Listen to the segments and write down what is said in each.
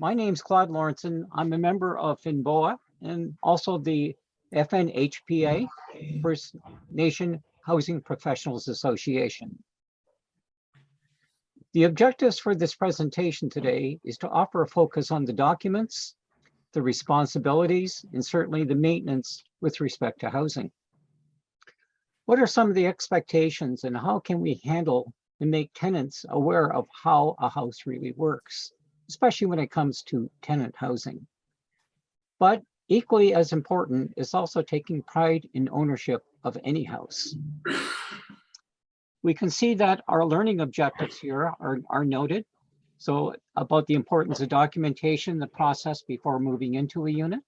My name's Claude Lawrenson. I'm a member of FINBOA and also the FNHPA, First Nation Housing Professionals Association. The objectives for this presentation today is to offer a focus on the documents, the responsibilities, and certainly the maintenance with respect to housing. What are some of the expectations and how can we handle and make tenants aware of how a house really works, especially when it comes to tenant housing? But equally as important is also taking pride in ownership of any house. We can see that our learning objectives here are noted. So about the importance of documentation, the process before moving into a unit,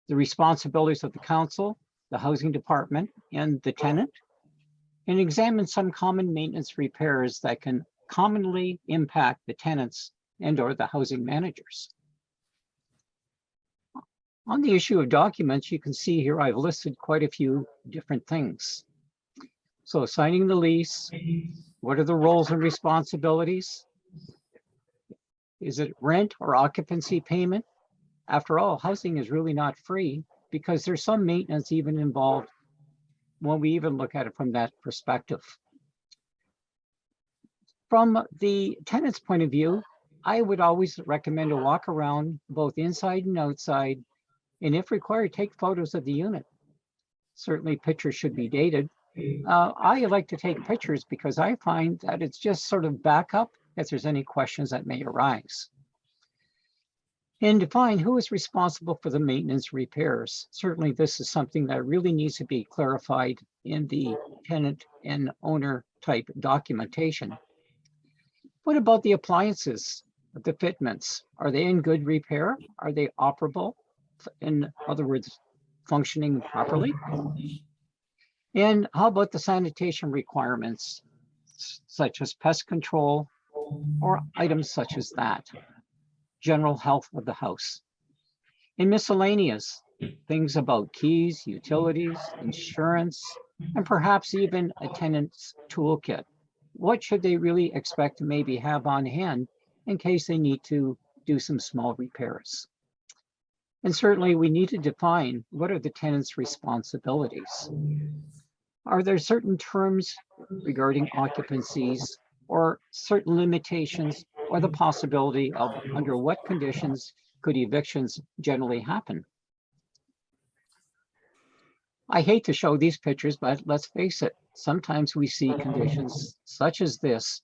the responsibilities of the council, the housing department, and the tenant, and examine some common maintenance repairs that can commonly impact the tenants and/or the housing managers. On the issue of documents, you can see here I've listed quite a few different things. So signing the lease, what are the roles and responsibilities? Is it rent or occupancy payment? After all, housing is really not free because there's some maintenance even involved when we even look at it from that perspective. From the tenant's point of view, I would always recommend a walk around both inside and outside, and if required, take photos of the unit. Certainly pictures should be dated. I like to take pictures because I find that it's just sort of backup if there's any questions that may arise. And define who is responsible for the maintenance repairs. Certainly this is something that really needs to be clarified in the tenant and owner type documentation. What about the appliances, the fitments? Are they in good repair? Are they operable? In other words, functioning properly? And how about the sanitation requirements, such as pest control or items such as that? General health of the house. And miscellaneous, things about keys, utilities, insurance, and perhaps even a tenant's toolkit. What should they really expect to maybe have on hand in case they need to do some small repairs? And certainly we need to define what are the tenant's responsibilities. Are there certain terms regarding occupancies or certain limitations or the possibility of under what conditions could evictions generally happen? I hate to show these pictures, but let's face it, sometimes we see conditions such as this.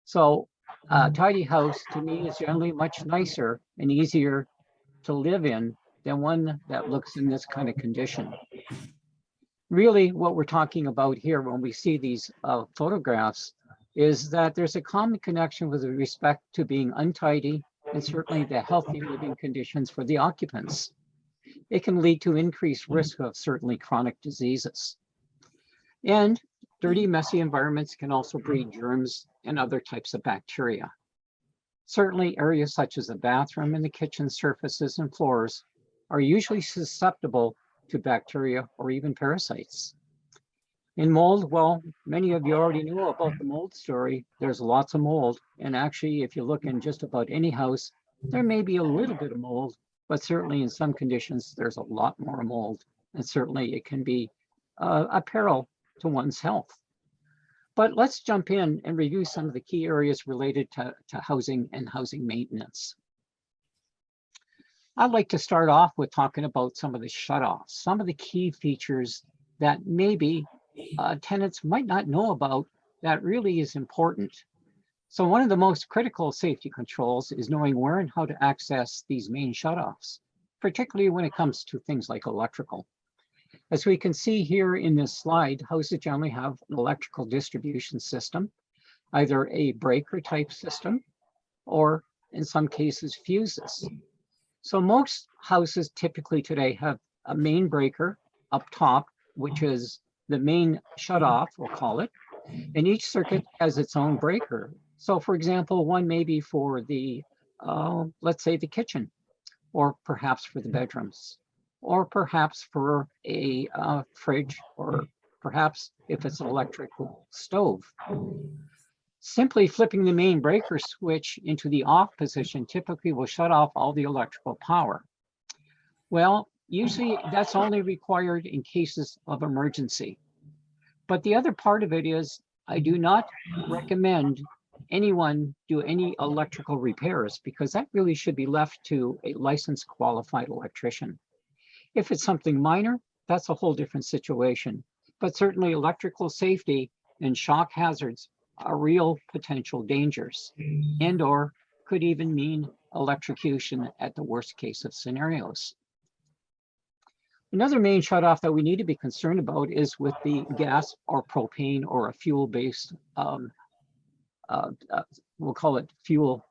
So a tidy house to me is generally much nicer and easier to live in than one that looks in this kind of condition. Really, what we're talking about here when we see these photographs is that there's a common connection with respect to being untidy and certainly the healthy living conditions for the occupants. It can lead to increased risk of certainly chronic diseases. And dirty, messy environments can also breed germs and other types of bacteria. Certainly areas such as the bathroom and the kitchen surfaces and floors are usually susceptible to bacteria or even parasites. In mold, well, many of you already know about the mold story. There's lots of mold. And actually, if you look in just about any house, there may be a little bit of mold, but certainly in some conditions, there's a lot more mold. And certainly it can be a peril to one's health. But let's jump in and review some of the key areas related to housing and housing maintenance. I'd like to start off with talking about some of the shutoffs, some of the key features that maybe tenants might not know about that really is important. So one of the most critical safety controls is knowing where and how to access these main shutoffs, particularly when it comes to things like electrical. As we can see here in this slide, houses generally have an electrical distribution system, either a breaker type system, or in some cases fuses. So most houses typically today have a main breaker up top, which is the main shutoff, we'll call it, and each circuit has its own breaker. So for example, one may be for the, let's say the kitchen, or perhaps for the bedrooms, or perhaps for a fridge, or perhaps if it's an electrical stove. Simply flipping the main breaker switch into the off position typically will shut off all the electrical power. Well, usually that's only required in cases of emergency. But the other part of it is I do not recommend anyone do any electrical repairs because that really should be left to a licensed qualified electrician. If it's something minor, that's a whole different situation. But certainly electrical safety and shock hazards are real potential dangers and or could even mean electrocution at the worst case of scenarios. Another main shutoff that we need to be concerned about is with the gas or propane or a fuel-based, we'll call it fuel.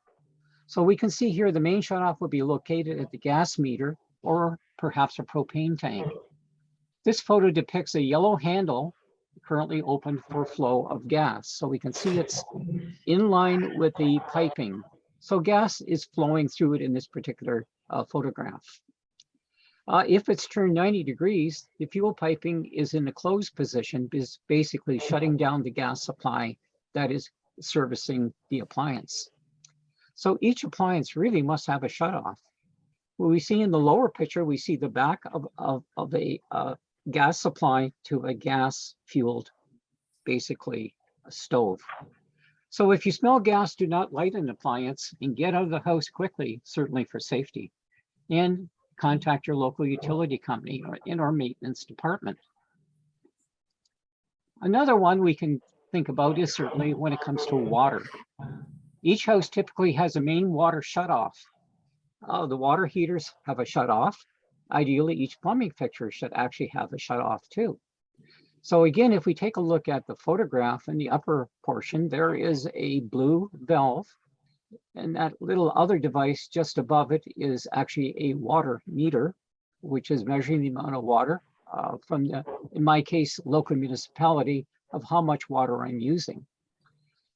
So we can see here the main shutoff would be located at the gas meter or perhaps a propane tank. This photo depicts a yellow handle currently open for flow of gas. So we can see it's in line with the piping. So gas is flowing through it in this particular photograph. If it's turned 90 degrees, the fuel piping is in the closed position, is basically shutting down the gas supply that is servicing the appliance. So each appliance really must have a shutoff. What we see in the lower picture, we see the back of a gas supply to a gas-fueled, basically a stove. So if you smell gas, do not light an appliance and get out of the house quickly, certainly for safety. And contact your local utility company or in our maintenance department. Another one we can think about is certainly when it comes to water. Each house typically has a main water shutoff. The water heaters have a shutoff. Ideally, each plumbing fixture should actually have a shutoff too. So again, if we take a look at the photograph in the upper portion, there is a blue valve. And that little other device just above it is actually a water meter, which is measuring the amount of water from the, in my case, local municipality of how much water I'm using.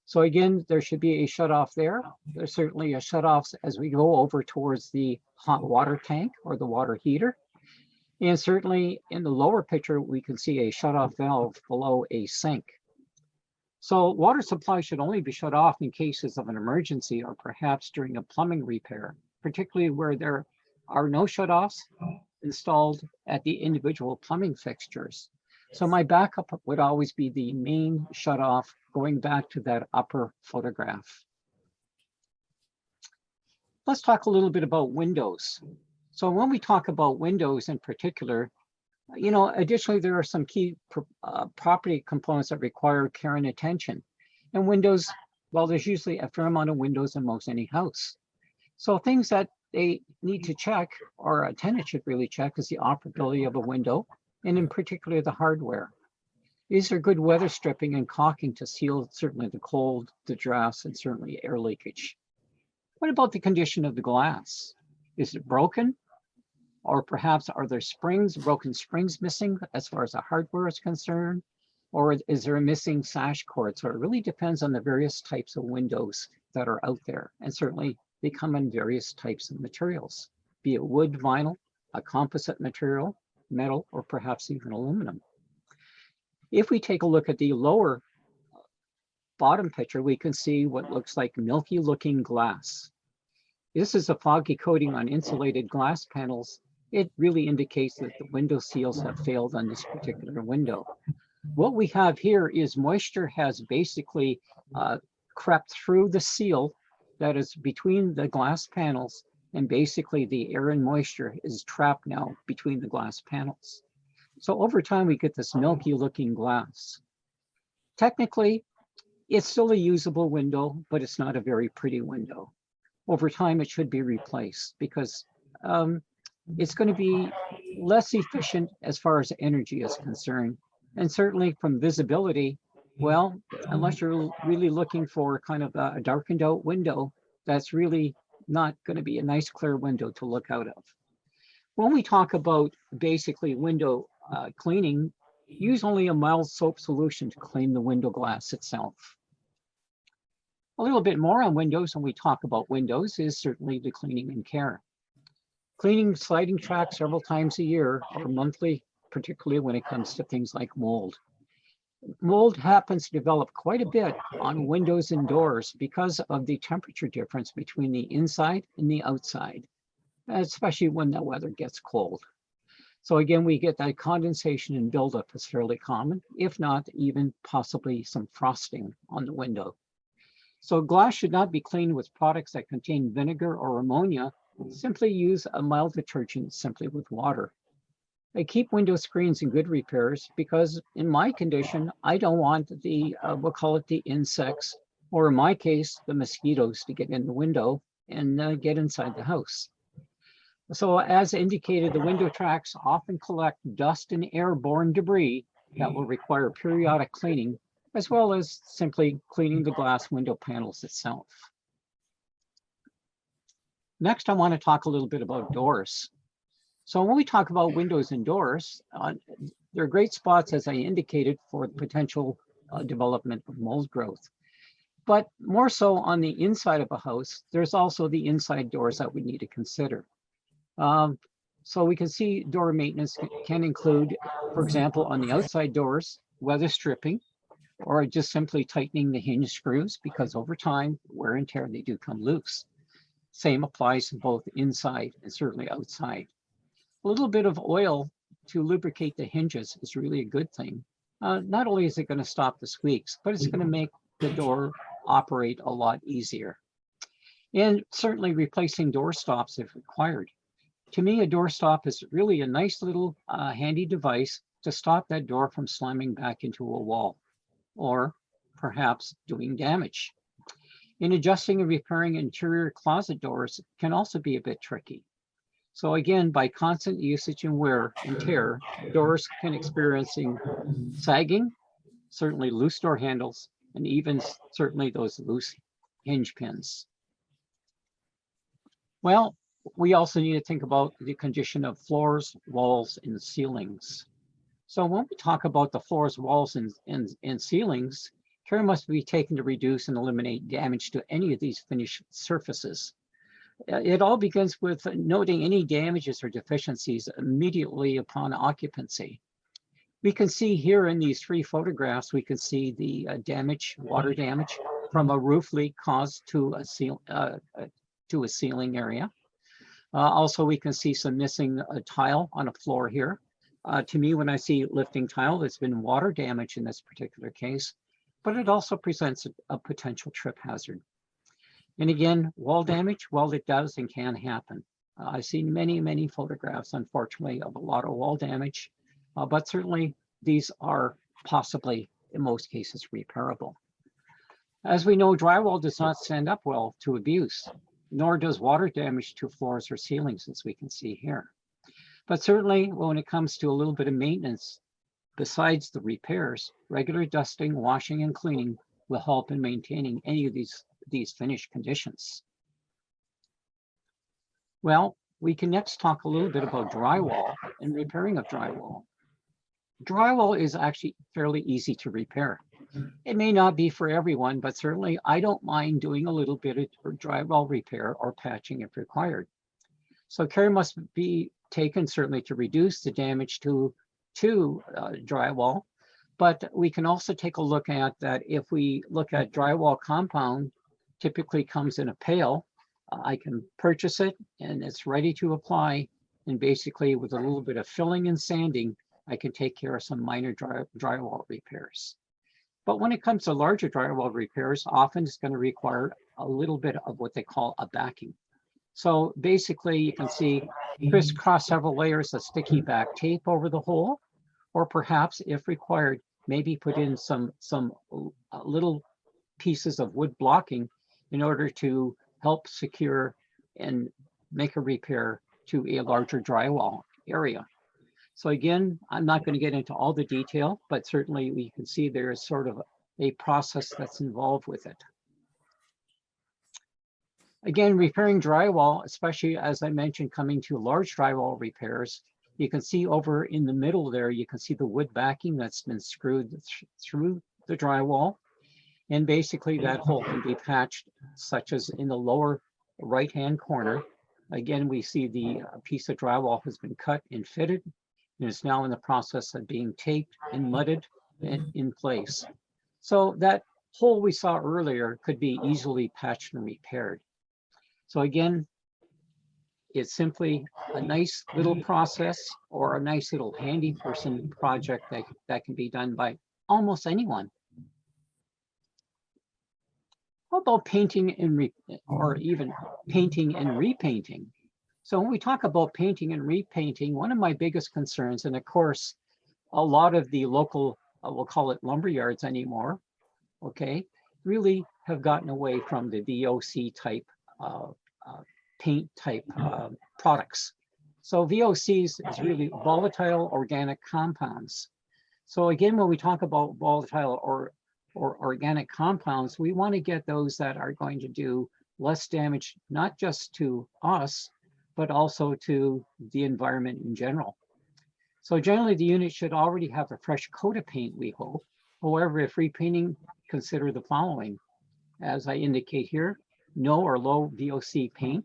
So again, there should be a shutoff there. There's certainly a shutoff as we go over towards the hot water tank or the water heater. And certainly in the lower picture, we can see a shutoff valve below a sink. So water supply should only be shut off in cases of an emergency or perhaps during a plumbing repair, particularly where there are no shutoffs installed at the individual plumbing fixtures. So my backup would always be the main shutoff going back to that upper photograph. Let's talk a little bit about windows. So when we talk about windows in particular, you know, additionally, there are some key property components that require care and attention. And windows, well, there's usually a fair amount of windows in most any house. So things that they need to check, or a tenant should really check, is the operability of a window, and in particular, the hardware. Is there good weather stripping and caulking to seal certainly the cold, the drafts, and certainly air leakage? What about the condition of the glass? Is it broken? Or perhaps are there springs, broken springs missing as far as the hardware is concerned? Or is there a missing sash cord? So it really depends on the various types of windows that are out there. And certainly they come in various types of materials, be it wood, vinyl, a composite material, metal, or perhaps even aluminum. If we take a look at the lower bottom picture, we can see what looks like milky looking glass. This is a foggy coating on insulated glass panels. It really indicates that the window seals have failed on this particular window. What we have here is moisture has basically crept through the seal that is between the glass panels, and basically the air and moisture is trapped now between the glass panels. So over time, we get this milky looking glass. Technically, it's still a usable window, but it's not a very pretty window. Over time, it should be replaced because it's going to be less efficient as far as energy is concerned. And certainly from visibility, well, unless you're really looking for kind of a darkened out window, that's really not going to be a nice clear window to look out of. When we talk about basically window cleaning, use only a mild soap solution to clean the window glass itself. A little bit more on windows when we talk about windows is certainly the cleaning and care. Cleaning sliding tracks several times a year or monthly, particularly when it comes to things like mold. Mold happens to develop quite a bit on windows and doors because of the temperature difference between the inside and the outside, especially when the weather gets cold. So again, we get that condensation and buildup is fairly common, if not even possibly some frosting on the window. So glass should not be cleaned with products that contain vinegar or ammonia. Simply use a mild detergent simply with water. I keep window screens in good repairs because in my condition, I don't want the, we'll call it the insects, or in my case, the mosquitoes to get in the window and get inside the house. So as indicated, the window tracks often collect dust and airborne debris that will require periodic cleaning, as well as simply cleaning the glass window panels itself. Next, I want to talk a little bit about doors. So when we talk about windows and doors, they're great spots, as I indicated, for the potential development of mold growth. But more so on the inside of a house, there's also the inside doors that we need to consider. So we can see door maintenance can include, for example, on the outside doors, weather stripping, or just simply tightening the hinge screws because over time, wear and tear, they do come loose. Same applies to both inside and certainly outside. A little bit of oil to lubricate the hinges is really a good thing. Not only is it going to stop the squeaks, but it's going to make the door operate a lot easier. And certainly replacing door stops if required. To me, a door stop is really a nice little handy device to stop that door from slamming back into a wall or perhaps doing damage. In adjusting and repairing interior closet doors can also be a bit tricky. So again, by constant usage and wear and tear, doors can experiencing sagging, certainly loose door handles, and even certainly those loose hinge pins. Well, we also need to think about the condition of floors, walls, and ceilings. So when we talk about the floors, walls, and ceilings, care must be taken to reduce and eliminate damage to any of these finished surfaces. It all begins with noting any damages or deficiencies immediately upon occupancy. We can see here in these three photographs, we can see the damage, water damage from a roof leak caused to a ceiling area. Also, we can see some missing tile on a floor here. To me, when I see lifting tile, there's been water damage in this particular case, but it also presents a potential trip hazard. And again, wall damage, well, it does and can happen. I've seen many, many photographs, unfortunately, of a lot of wall damage, but certainly these are possibly, in most cases, repairable. As we know, drywall does not stand up well to abuse, nor does water damage to floors or ceilings, as we can see here. But certainly when it comes to a little bit of maintenance, besides the repairs, regular dusting, washing, and cleaning will help in maintaining any of these finished conditions. Well, we can next talk a little bit about drywall and repairing of drywall. Drywall is actually fairly easy to repair. It may not be for everyone, but certainly I don't mind doing a little bit of drywall repair or patching if required. So care must be taken certainly to reduce the damage to drywall, but we can also take a look at that if we look at drywall compound, typically comes in a pail. I can purchase it and it's ready to apply. And basically with a little bit of filling and sanding, I can take care of some minor drywall repairs. But when it comes to larger drywall repairs, often it's going to require a little bit of what they call a backing. So basically you can see crisscross several layers of sticky back tape over the hole, or perhaps if required, maybe put in some little pieces of wood blocking in order to help secure and make a repair to a larger drywall area. So again, I'm not going to get into all the detail, but certainly we can see there is sort of a process that's involved with it. Again, repairing drywall, especially as I mentioned, coming to large drywall repairs, you can see over in the middle there, you can see the wood backing that's been screwed through the drywall. And basically that hole can be patched, such as in the lower right-hand corner. Again, we see the piece of drywall has been cut and fitted, and is now in the process of being taped and mudded in place. So that hole we saw earlier could be easily patched and repaired. So again, it's simply a nice little process or a nice little handy person project that can be done by almost anyone. How about painting and or even painting and repainting? So when we talk about painting and repainting, one of my biggest concerns, and of course, a lot of the local, we'll call it lumber yards anymore, okay, really have gotten away from the VOC type paint type products. So VOCs is really volatile organic compounds. So again, when we talk about volatile or organic compounds, we want to get those that are going to do less damage, not just to us, but also to the environment in general. So generally the unit should already have a fresh coat of paint, we hope. However, if repainting, consider the following. As I indicate here, no or low VOC paint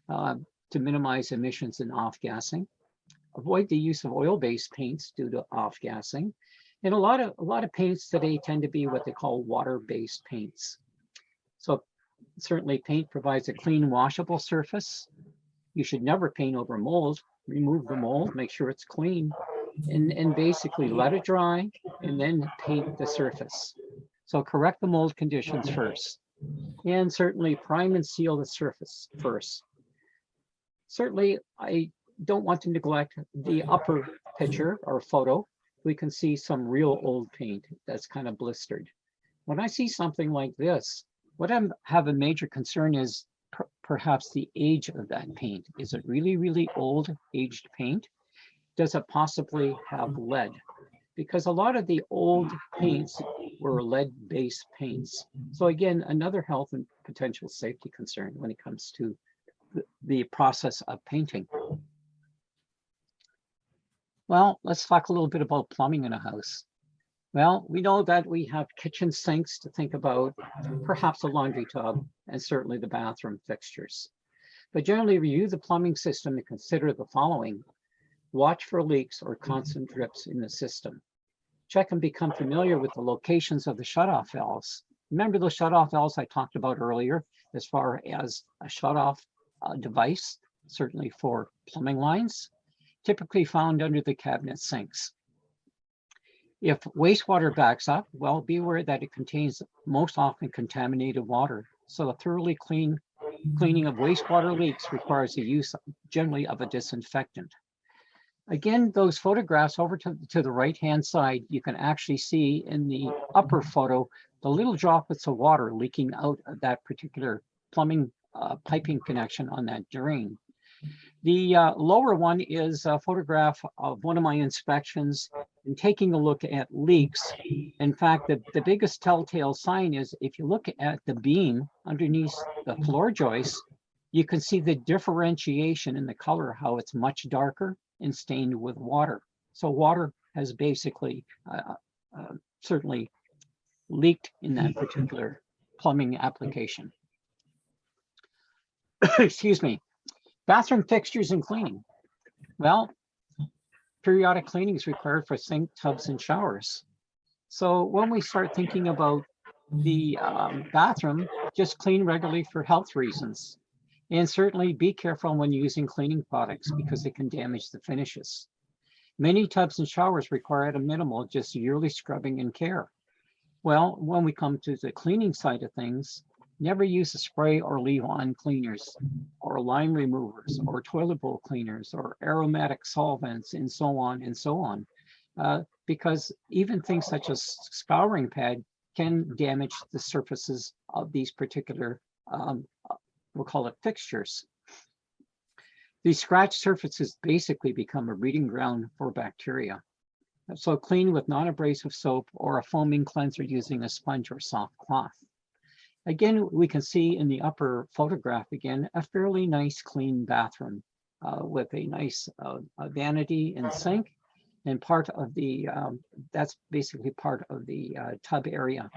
to minimize emissions and off-gassing. Avoid the use of oil-based paints due to off-gassing. And a lot of paints today tend to be what they call water-based paints. So certainly paint provides a clean washable surface. You should never paint over mold. Remove the mold, make sure it's clean, and basically let it dry and then paint the surface. So correct the mold conditions first. And certainly prime and seal the surface first. Certainly, I don't want to neglect the upper picture or photo. We can see some real old paint that's kind of blistered. When I see something like this, what I have a major concern is perhaps the age of that paint. Is it really, really old, aged paint? Does it possibly have lead? Because a lot of the old paints were lead-based paints. So again, another health and potential safety concern when it comes to the process of painting. Well, let's talk a little bit about plumbing in a house. Well, we know that we have kitchen sinks to think about, perhaps a laundry tub, and certainly the bathroom fixtures. But generally review the plumbing system and consider the following. Watch for leaks or constant drips in the system. Check and become familiar with the locations of the shutoff valves. Remember the shutoff valves I talked about earlier, as far as a shutoff device, certainly for plumbing lines, typically found under the cabinet sinks. If wastewater backs up, well, be aware that it contains most often contaminated water. So a thoroughly cleaning of wastewater leaks requires the use generally of a disinfectant. Again, those photographs over to the right-hand side, you can actually see in the upper photo, the little droplets of water leaking out of that particular plumbing piping connection on that drain. The lower one is a photograph of one of my inspections and taking a look at leaks. In fact, the biggest telltale sign is if you look at the beam underneath the floor joist, you can see the differentiation in the color, how it's much darker and stained with water. So water has basically certainly leaked in that particular plumbing application. Excuse me. Bathroom fixtures and cleaning. Well, periodic cleaning is required for sink, tubs, and showers. So when we start thinking about the bathroom, just clean regularly for health reasons. And certainly be careful when using cleaning products because it can damage the finishes. Many tubs and showers require at a minimal just yearly scrubbing and care. Well, when we come to the cleaning side of things, never use a spray or leave-on cleaners or lime removers or toilet bowl cleaners or aromatic solvents and so on, because even things such as scouring pad can damage the surfaces of these particular, we'll call it fixtures. These scratched surfaces basically become a breeding ground for bacteria. So clean with non-abrasive soap or a foaming cleanser using a sponge or soft cloth. Again, we can see in the upper photograph again, a fairly nice clean bathroom with a nice vanity and sink, and part of the, that's basically part of the tub area.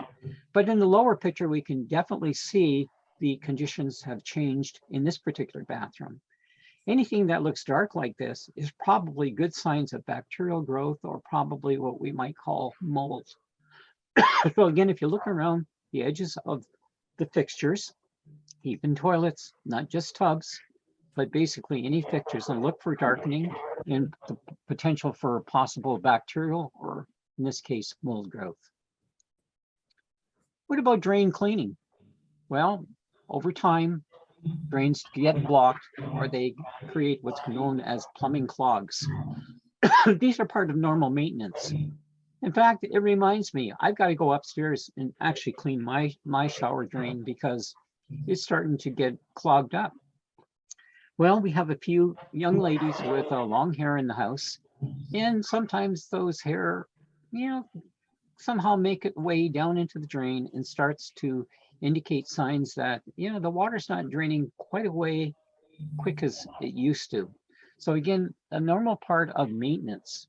But in the lower picture, we can definitely see the conditions have changed in this particular bathroom. Anything that looks dark like this is probably good signs of bacterial growth or probably what we might call mold. So again, if you look around the edges of the fixtures, even toilets, not just tubs, but basically any fixtures, and look for darkening and the potential for possible bacterial or, in this case, mold growth. What about drain cleaning? Well, over time, drains get blocked or they create what's known as plumbing clogs. These are part of normal maintenance. In fact, it reminds me, I've got to go upstairs and actually clean my shower drain because it's starting to get clogged up. Well, we have a few young ladies with long hair in the house, and sometimes those hair, somehow make it way down into the drain and starts to indicate signs that, the water's not draining quite away quick as it used to. So again, a normal part of maintenance.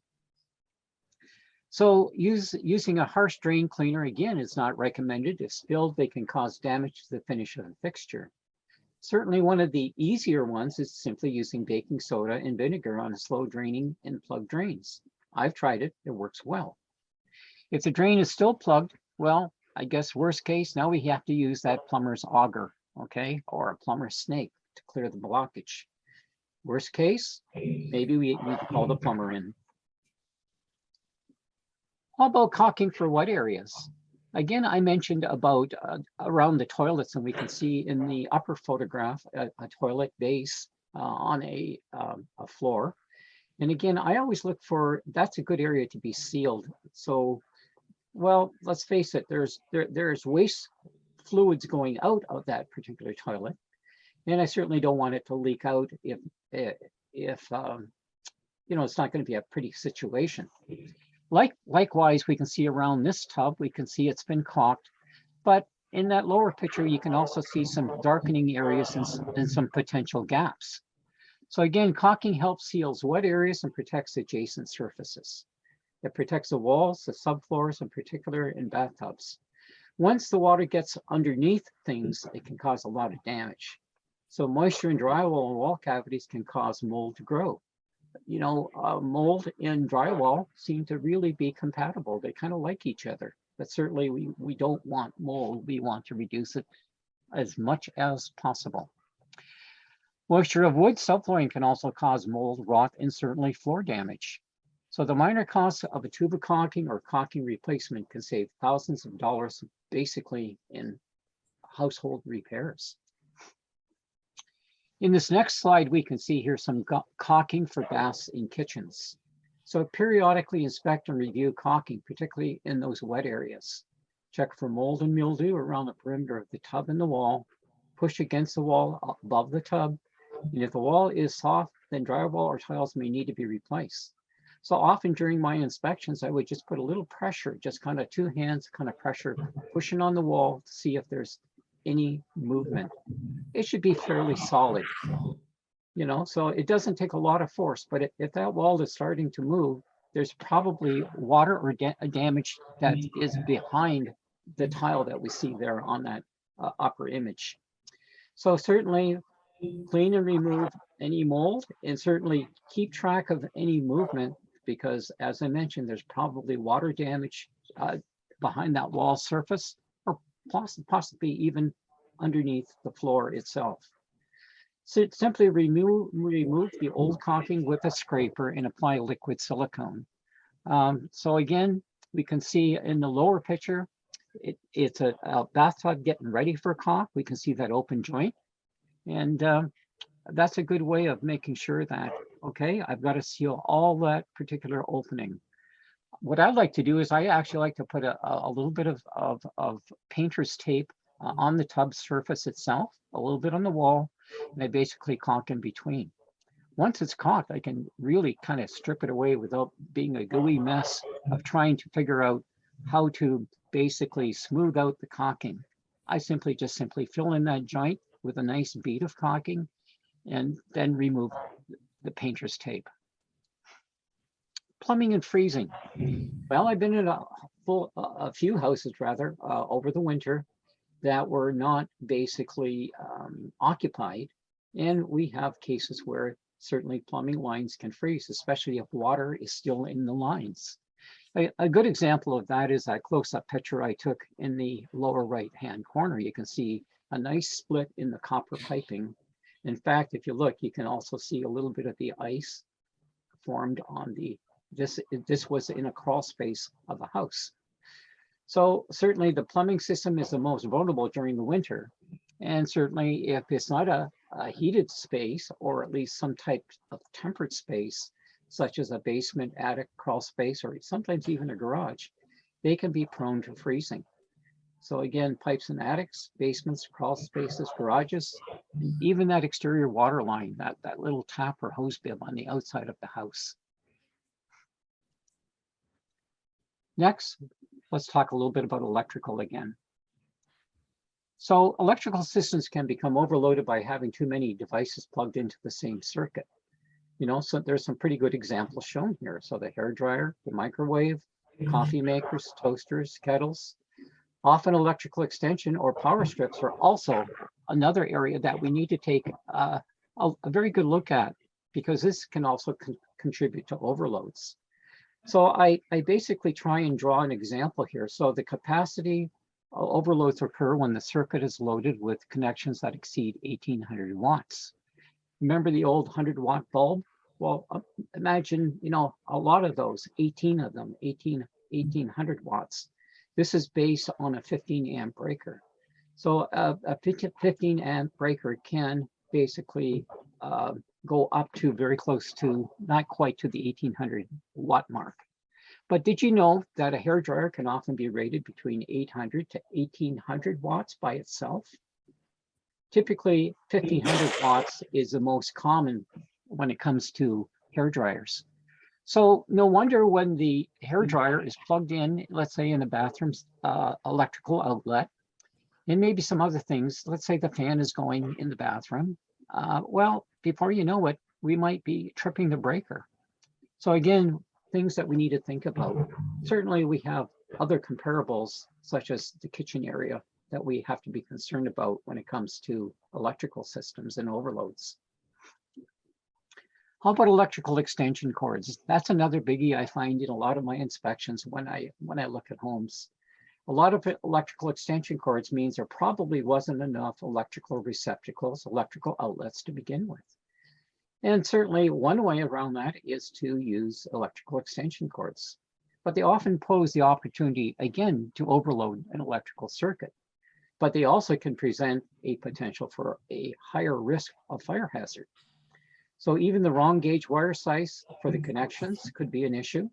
So using a harsh drain cleaner, again, is not recommended. If spilled, they can cause damage to the finish of the fixture. Certainly one of the easier ones is simply using baking soda and vinegar on slow draining and plugged drains. I've tried it, it works well. If the drain is still plugged, well, I guess worst case, now we have to use that plumber's auger, okay, or a plumber's snake to clear the blockage. Worst case, maybe we need to call the plumber in. How about caulking for wet areas? Again, I mentioned about around the toilets, and we can see in the upper photograph a toilet base on a floor. And again, I always look for, that's a good area to be sealed. So, well, let's face it, there's waste fluids going out of that particular toilet. And I certainly don't want it to leak out if it's not going to be a pretty situation. Likewise, we can see around this tub, we can see it's been caulked, but in that lower picture, you can also see some darkening areas and some potential gaps. So again, caulking helps seals wet areas and protects adjacent surfaces. It protects the walls, the subfloors, in particular in bathtubs. Once the water gets underneath things, it can cause a lot of damage. So moisture in drywall and wall cavities can cause mold to grow. Mold and drywall seem to really be compatible. They kind of like each other, but certainly we don't want mold. We want to reduce it as much as possible. Moisture of wood subflooring can also cause mold, rot, and certainly floor damage. So the minor cost of a tube of caulking or caulking replacement can save thousands of dollars basically in household repairs. In this next slide, we can see here some caulking for baths in kitchens. So periodically inspect and review caulking, particularly in those wet areas. Check for mold and mildew around the perimeter of the tub and the wall. Push against the wall above the tub. And if the wall is soft, then drywall or tiles may need to be replaced. So often during my inspections, I would just put a little pressure, just kind of two hands kind of pressure, pushing on the wall to see if there's any movement. It should be fairly solid, so it doesn't take a lot of force, but if that wall is starting to move, there's probably water or damage that is behind the tile that we see there on that upper image. So certainly clean and remove any mold, and certainly keep track of any movement, because as I mentioned, there's probably water damage behind that wall surface, or possibly even underneath the floor itself. So simply remove the old caulking with a scraper and apply liquid silicone. So again, we can see in the lower picture, it's a bathtub getting ready for caulk. We can see that open joint. And that's a good way of making sure that, okay, I've got to seal all that particular opening. What I like to do is I actually like to put a little bit of painter's tape on the tub surface itself, a little bit on the wall, and I basically caulk in between. Once it's caulked, I can really kind of strip it away without being a gooey mess of trying to figure out how to basically smooth out the caulking. I simply fill in that joint with a nice bead of caulking and then remove the painter's tape. Plumbing and freezing. Well, I've been in a few houses rather over the winter that were not basically occupied, And we have cases where certainly plumbing lines can freeze, especially if water is still in the lines. A good example of that is that close-up picture I took in the lower right-hand corner. You can see a nice split in the copper piping. In fact, if you look, you can also see a little bit of the ice formed on this was in a crawl space of a house. So certainly the plumbing system is the most vulnerable during the winter. And certainly if it's not a heated space, or at least some type of tempered space, such as a basement, attic, crawl space, or sometimes even a garage, they can be prone to freezing. So again, pipes in attics, basements, crawl spaces, garages, and even that exterior water line, that little tap or hose bib on the outside of the house. Next, let's talk a little bit about electrical again. So electrical systems can become overloaded by having too many devices plugged into the same circuit. You know, so there's some pretty good examples shown here. So the hair dryer, the microwave, coffee makers, toasters, kettles. Often electrical extension or power strips are also another area that we need to take a very good look at, because this can also contribute to overloads. So I basically try and draw an example here. So the capacity overloads occur when the circuit is loaded with connections that exceed 1800 watts. Remember the old 100-watt bulb? Well, imagine, you know, a lot of those, 18 of them, 1800 watts. This is based on a 15 amp breaker. So a 15 amp breaker can basically go up to very close to, not quite to the 1800 watt mark. But did you know that a hairdryer can often be rated between 800 to 1800 watts by itself? Typically, 1500 watts is the most common when it comes to hair dryers. So no wonder when the hair dryer is plugged in, let's say in a bathroom's electrical outlet, and maybe some other things, let's say the fan is going in the bathroom, well, before you know it, we might be tripping the breaker. So again, things that we need to think about. Certainly we have other comparables, such as the kitchen area, that we have to be concerned about when it comes to electrical systems and overloads. How about electrical extension cords? That's another biggie I find in a lot of my inspections when I look at homes. A lot of electrical extension cords means there probably wasn't enough electrical receptacles, electrical outlets to begin with. And certainly one way around that is to use electrical extension cords. But they often pose the opportunity, again, to overload an electrical circuit. But they also can present a potential for a higher risk of fire hazard. So even the wrong gauge wire size for the connections could be an issue.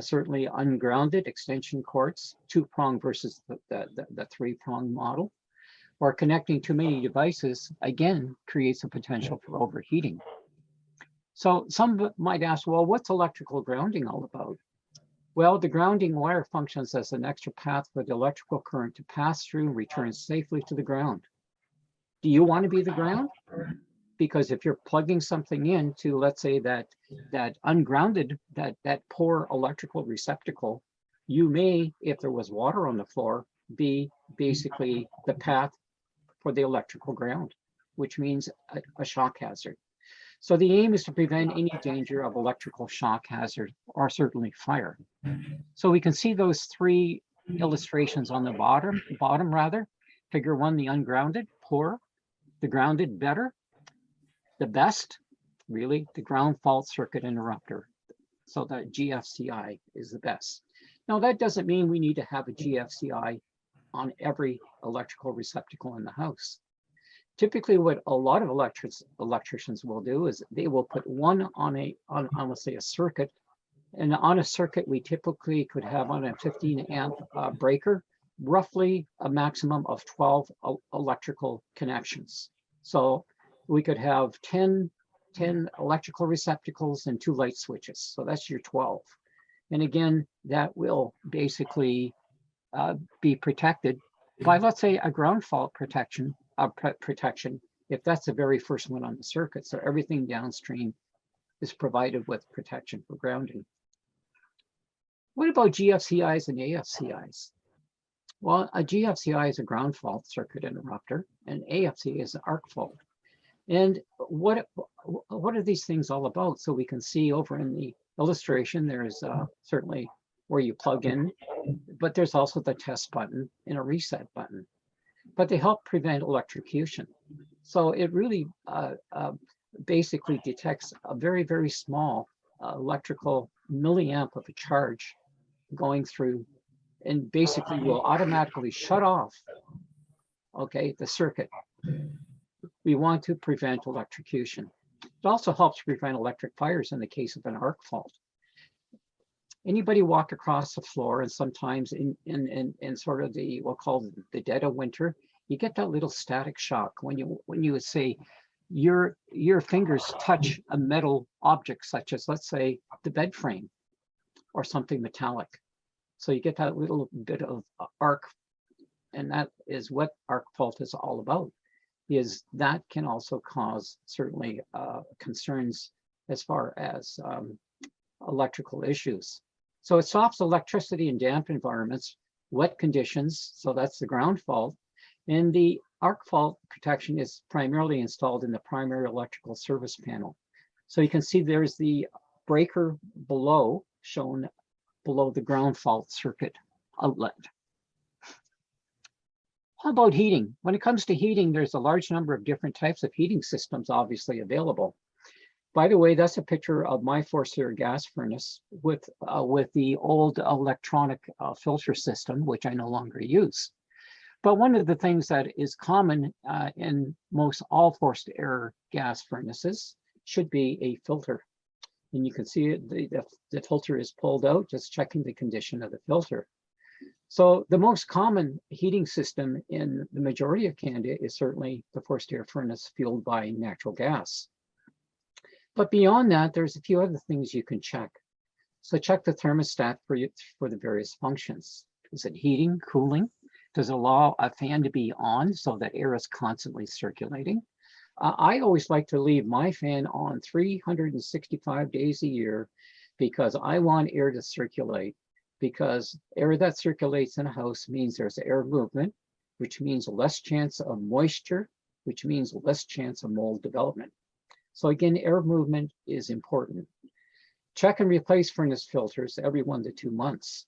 Certainly ungrounded extension cords, 2-prong versus the 3-prong model, or connecting too many devices, again, creates a potential for overheating. So some might ask, well, what's electrical grounding all about? Well, the grounding wire functions as an extra path for the electrical current to pass through and return safely to the ground. Do you want to be the ground? Because if you're plugging something into, let's say that ungrounded, that poor electrical receptacle, you may, if there was water on the floor, be basically the path for the electrical ground, which means a shock hazard. So the aim is to prevent any danger of electrical shock hazard, or certainly fire. So we can see those 3 illustrations on the bottom rather. Figure 1, the ungrounded, poor; the grounded, better; the best, really, the ground fault circuit interrupter. So the GFCI is the best. Now that doesn't mean we need to have a GFCI on every electrical receptacle in the house. Typically what a lot of electricians will do is they will put one on let's say a circuit, and on a circuit we typically could have on a 15 amp breaker, roughly a maximum of 12 electrical connections. So we could have 10 electrical receptacles and 2 light switches. So that's your 12. And again, that will basically be protected by, let's say, a ground fault protection, if that's the very first one on the circuit. So everything downstream is provided with protection for grounding. What about GFCIs and AFCIs? Well, a GFCI is a ground fault circuit interrupter, and AFC is an arc fault. And what are these things all about? So we can see over in the illustration, there's certainly where you plug in, but there's also the test button and a reset button. But they help prevent electrocution. So it really basically detects a very, very small electrical milliamp of a charge going through, and basically will automatically shut off, okay, the circuit. We want to prevent electrocution. It also helps prevent electric fires in the case of an arc fault. Anybody walk across the floor, and sometimes in sort of the, we'll call the dead of winter, you get that little static shock when you would say your fingers touch a metal object, such as, let's say, the bed frame or something metallic. So you get that little bit of arc, and that is what arc fault is all about. Is that can also cause certainly concerns as far as electrical issues. So it stops electricity in damp environments, wet conditions, so that's the ground fault. And the arc fault protection is primarily installed in the primary electrical service panel. So you can see there's the breaker below, shown below the ground fault circuit outlet. How about heating? When it comes to heating, there's a large number of different types of heating systems obviously available. By the way, that's a picture of my forced air gas furnace with the old electronic filter system, which I no longer use. But one of the things that is common in most all forced air gas furnaces should be a filter. And you can see it, the filter is pulled out, just checking the condition of the filter. So the most common heating system in the majority of Canada is certainly the forced air furnace fueled by natural gas. But beyond that, there's a few other things you can check. So check the thermostat for the various functions. Is it heating, cooling? Does it allow a fan to be on so that air is constantly circulating? I always like to leave my fan on 365 days a year because I want air to circulate. Because air that circulates in a house means there's air movement, which means less chance of moisture, which means less chance of mold development. So again, air movement is important. Check and replace furnace filters every 1 to 2 months.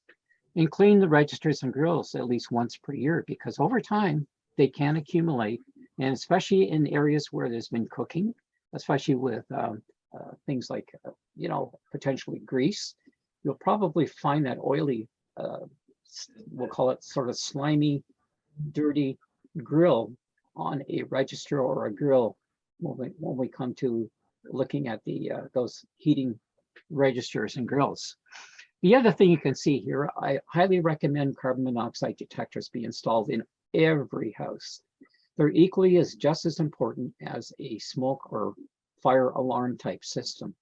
And clean the registers and grills at least once per year, because over time they can accumulate, and especially in areas where there's been cooking, especially with things like, potentially grease, you'll probably find that oily, we'll call it sort of slimy, dirty grill on a register or a grill when we come to looking at those heating registers and grills. The other thing you can see here, I highly recommend carbon monoxide detectors be installed in every house. They're equally just as important as a smoke or fire alarm type system.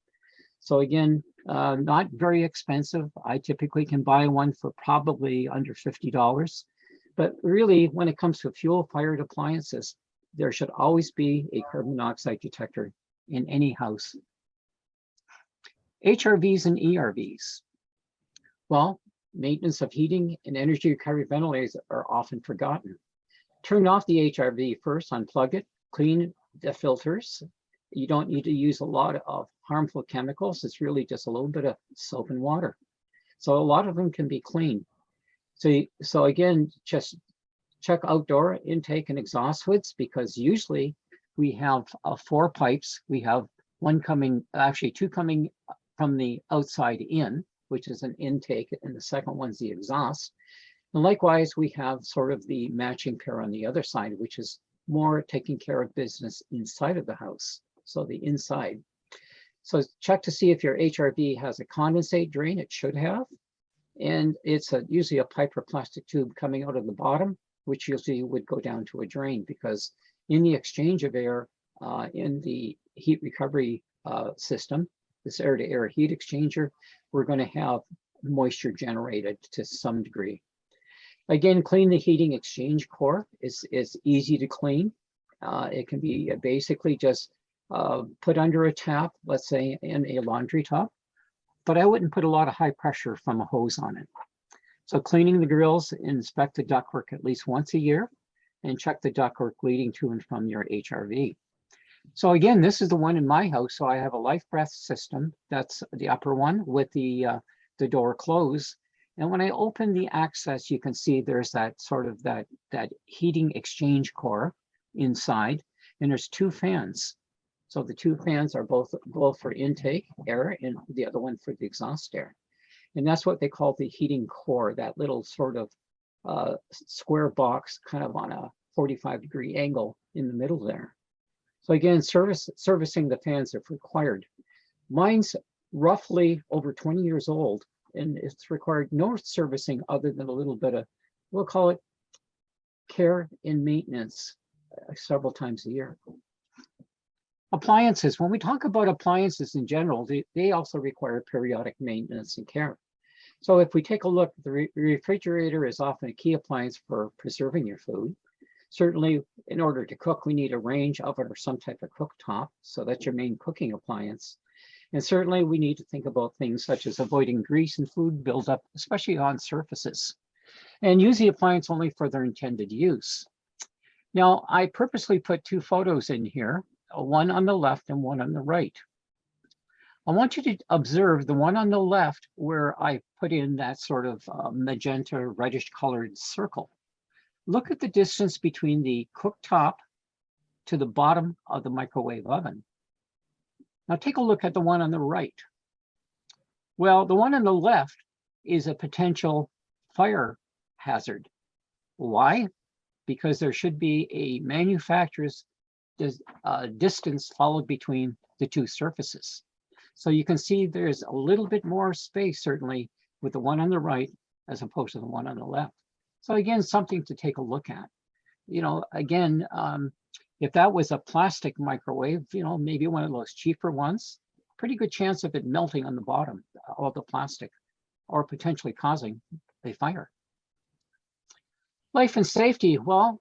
So again, not very expensive. I typically can buy one for probably under $50. But really, when it comes to fuel-fired appliances, there should always be a carbon monoxide detector in any house. HRVs and ERVs. Well, maintenance of heating and energy recovery ventilators are often forgotten. Turn off the HRV first, unplug it, clean the filters. You don't need to use a lot of harmful chemicals. It's really just a little bit of soap and water. So a lot of them can be cleaned. So again, just check outdoor intake and exhaust hoods, because usually we have 4 pipes. We have actually 2 coming from the outside in, which is an intake, and the second one's the exhaust. And likewise, we have sort of the matching pair on the other side, which is more taking care of business inside of the house, so the inside. So check to see if your HRV has a condensate drain. It should have. And it's usually a pipe or plastic tube coming out of the bottom, which usually would go down to a drain, because in the exchange of air in the heat recovery system, this air-to-air heat exchanger, we're going to have moisture generated to some degree. Again, clean the heating exchange core. It's easy to clean. It can be basically just put under a tap, let's say in a laundry tub, but I wouldn't put a lot of high pressure from a hose on it. So cleaning the grills, inspect the ductwork at least once a year, and check the ductwork leading to and from your HRV. So again, this is the one in my house. So I have a life breath system. That's the upper one with the door closed. And when I open the access, you can see there's that sort of that heating exchange core inside, and there's two fans. So the two fans are both for intake air and the other one for the exhaust air. And that's what they call the heating core, that little sort of square box kind of on a 45-degree angle in the middle there. So again, servicing the fans if required. Mine's roughly over 20 years old, and it's required no servicing other than a little bit of, we'll call it care and maintenance several times a year. Appliances, when we talk about appliances in general, they also require periodic maintenance and care. So if we take a look, the refrigerator is often a key appliance for preserving your food. Certainly, in order to cook, we need a range oven or some type of cooktop. So that's your main cooking appliance. And certainly we need to think about things such as avoiding grease and food buildup, especially on surfaces. And use the appliance only for their intended use. Now, I purposely put two photos in here, one on the left and one on the right. I want you to observe the one on the left where I put in that sort of magenta reddish colored circle. Look at the distance between the cooktop to the bottom of the microwave oven. Now take a look at the one on the right. Well, the one on the left is a potential fire hazard. Why? Because there should be a manufacturer's distance followed between the two surfaces. So you can see there's a little bit more space, certainly, with the one on the right as opposed to the one on the left. So again, something to take a look at. You know, again, if that was a plastic microwave, you know, maybe one of those cheaper ones, pretty good chance of it melting on the bottom of the plastic or potentially causing a fire. Life and safety, well,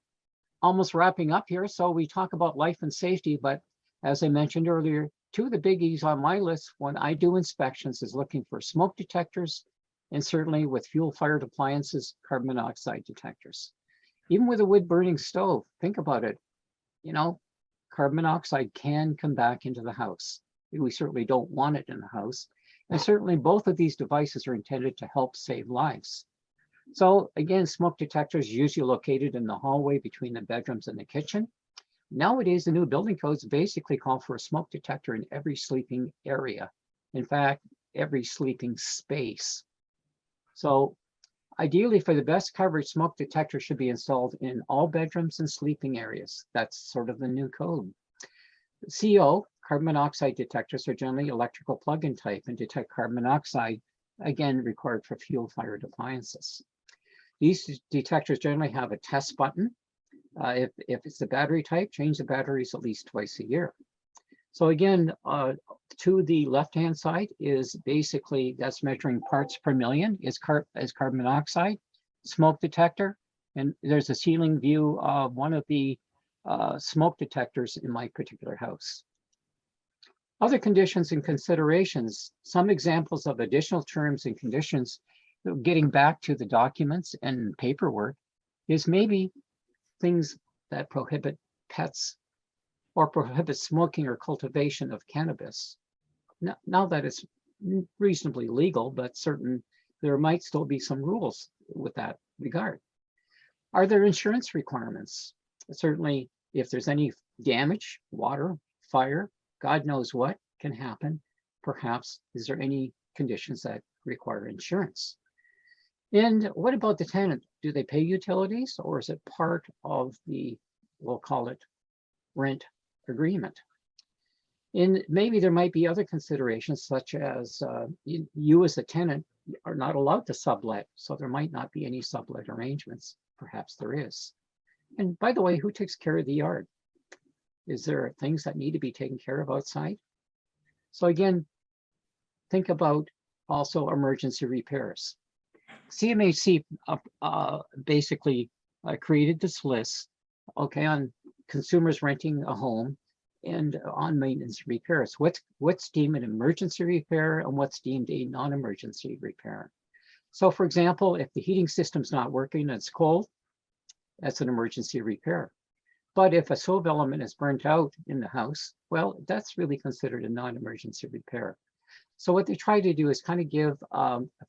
almost wrapping up here. So we talk about life and safety, but as I mentioned earlier, two of the biggies on my list when I do inspections is looking for smoke detectors, and certainly with fuel-fired appliances, carbon monoxide detectors. Even with a wood-burning stove, think about it. You know, carbon monoxide can come back into the house. We certainly don't want it in the house. And certainly both of these devices are intended to help save lives. So again, smoke detectors usually located in the hallway between the bedrooms and the kitchen. Nowadays, the new building codes basically call for a smoke detector in every sleeping area. In fact, every sleeping space. So ideally, for the best coverage, smoke detectors should be installed in all bedrooms and sleeping areas. That's sort of the new code. CO, carbon monoxide detectors, are generally electrical plug-in type and detect carbon monoxide, again, required for fuel-fired appliances. These detectors generally have a test button. If it's the battery type, change the batteries at least twice a year. So again, to the left-hand side is basically, that's measuring parts per million, is carbon monoxide, smoke detector, and there's a ceiling view of one of the smoke detectors in my particular house. Other conditions and considerations, some examples of additional terms and conditions, getting back to the documents and paperwork, is maybe things that prohibit pets or prohibit smoking or cultivation of cannabis. Now that it's reasonably legal, but there might still be some rules with that regard. Are there insurance requirements? Certainly, if there's any damage, water, fire, God knows what can happen, perhaps, is there any conditions that require insurance? And what about the tenant? Do they pay utilities, or is it part of the, we'll call it, rent agreement? And maybe there might be other considerations, such as you as a tenant are not allowed to sublet, so there might not be any sublet arrangements. Perhaps there is. And by the way, who takes care of the yard? Is there things that need to be taken care of outside? So again, think about also emergency repairs. CMHC basically created this list, okay, on consumers renting a home and on maintenance repairs. What's deemed an emergency repair and what's deemed a non-emergency repair? So for example, if the heating system's not working and it's cold, that's an emergency repair. But if a stove element is burnt out in the house, well, that's really considered a non-emergency repair. So what they try to do is kind of give,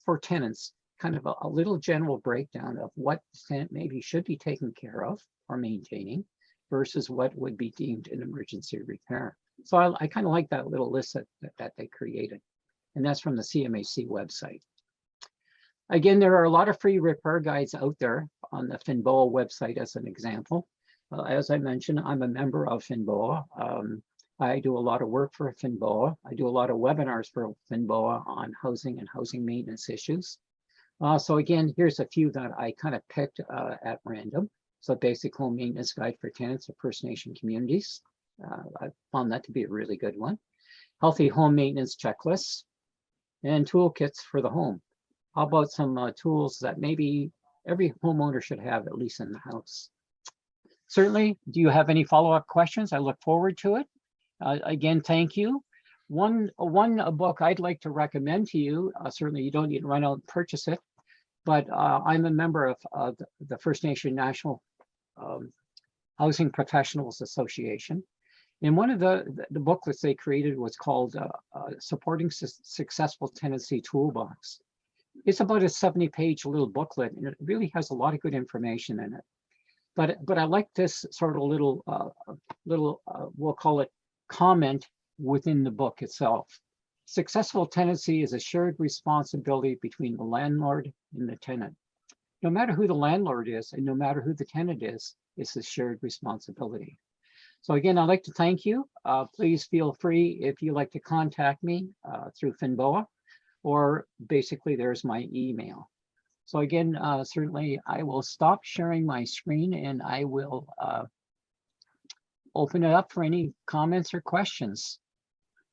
for tenants, kind of a little general breakdown of what the tenant maybe should be taking care of or maintaining versus what would be deemed an emergency repair. So I kind of like that little list that they created. And that's from the CMHC website. Again, there are a lot of free repair guides out there on the FNBOA website as an example. As I mentioned, I'm a member of FNBOA. I do a lot of work for FNBOA. I do a lot of webinars for FNBOA on housing and housing maintenance issues. So again, here's a few that I kind of picked at random. So basic home maintenance guide for tenants of First Nation communities. I found that to be a really good one. Healthy home maintenance checklists and toolkits for the home. How about some tools that maybe every homeowner should have at least in the house? Certainly, do you have any follow-up questions? I look forward to it. Again, thank you. One book I'd like to recommend to you, certainly you don't need to run out and purchase it, but I'm a member of the First Nation National Housing Professionals Association. And one of the booklets they created was called Supporting Successful Tenancy Toolbox. It's about a 70-page little booklet, and it really has a lot of good information in it. But I like this sort of little, we'll call it comment within the book itself. Successful tenancy is a shared responsibility between the landlord and the tenant. No matter who the landlord is and no matter who the tenant is, it's a shared responsibility. So again, I'd like to thank you. Please feel free if you'd like to contact me through FNBOA, or basically there's my email. So again, certainly I will stop sharing my screen and I will open it up for any comments or questions.